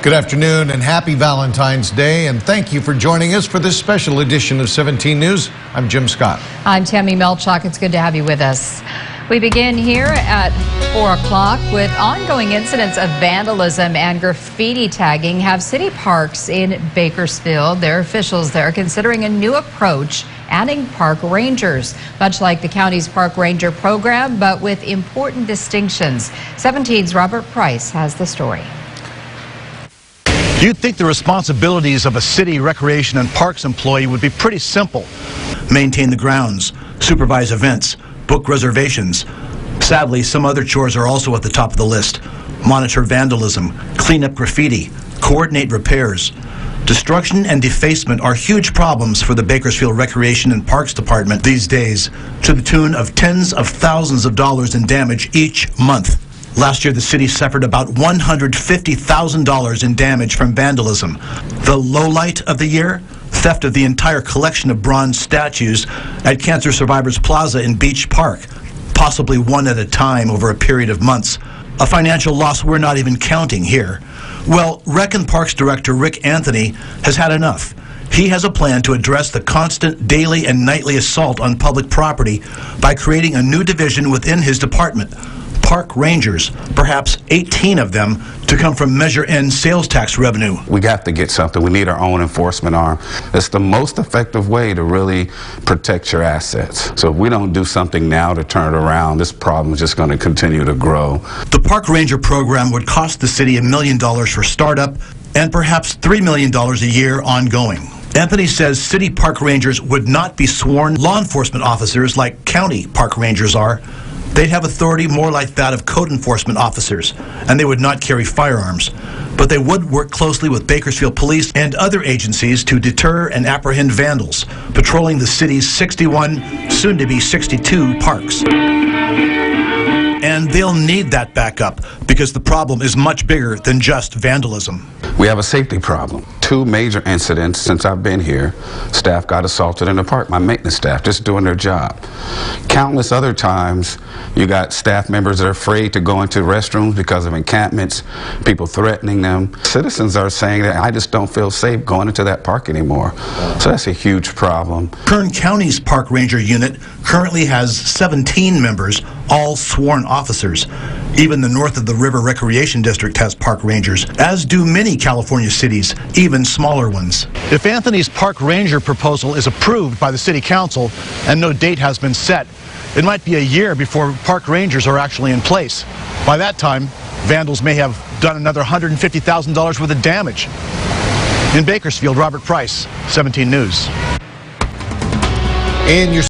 Good afternoon and happy Valentine's Day, and thank you for joining us for this special edition of 17 News. I'm Jim Scott. I'm Tammy Melchak. It's good to have you with us. We begin here at 4 o'clock with ongoing incidents of vandalism and graffiti tagging have city parks in Bakersfield. Their officials there are considering a new approach, adding park rangers, much like the county's park ranger program, but with important distinctions. 17's Robert Price has the story. You'd think the responsibilities of a city recreation and parks employee would be pretty simple. Maintain the grounds, supervise events, book reservations. Sadly, some other chores are also at the top of the list. Monitor vandalism, clean up graffiti, coordinate repairs. Destruction and defacement are huge problems for the Bakersfield Recreation and Parks Department these days, to the tune of tens of thousands of dollars in damage each month. Last year, the city suffered about $150,000 in damage from vandalism. The lowlight of the year? Theft of the entire collection of bronze statues at Cancer Survivors Plaza in Beach Park, possibly one at a time over a period of months. A financial loss we're not even counting here. Well, Rec and Parks Director Rick Anthony has had enough. He has a plan to address the constant daily and nightly assault on public property by creating a new division within his department. Park rangers, perhaps 18 of them, to come from Measure N sales tax revenue. We have to get something. We need our own enforcement arm. It's the most effective way to really protect your assets. So if we don't do something now to turn it around, this problem is just going to continue to grow. The park ranger program would cost the city $1 million for startup and perhaps $3 million a year ongoing. Anthony says city park rangers would not be sworn law enforcement officers like county park rangers are. They'd have authority more like that of code enforcement officers, and they would not carry firearms. But they would work closely with Bakersfield Police and other agencies to deter and apprehend vandals, patrolling the city's 61, soon-to-be 62 parks. And they'll need that backup because the problem is much bigger than just vandalism. We have a safety problem. 2 major incidents since I've been here. Staff got assaulted in the park, my maintenance staff, just doing their job. Countless other times, you got staff members that are afraid to go into restrooms because of encampments, people threatening them. Citizens are saying that I just don't feel safe going into that park anymore. So that's a huge problem. Kern County's park ranger unit currently has 17 members, all sworn officers. Even the north of the River Recreation District has park rangers, as do many California cities, even smaller ones. If Anthony's park ranger proposal is approved by the city council and no date has been set, it might be a year before park rangers are actually in place. By that time, vandals may have done another $150,000 worth of damage. In Bakersfield, Robert Price, 17 News. In your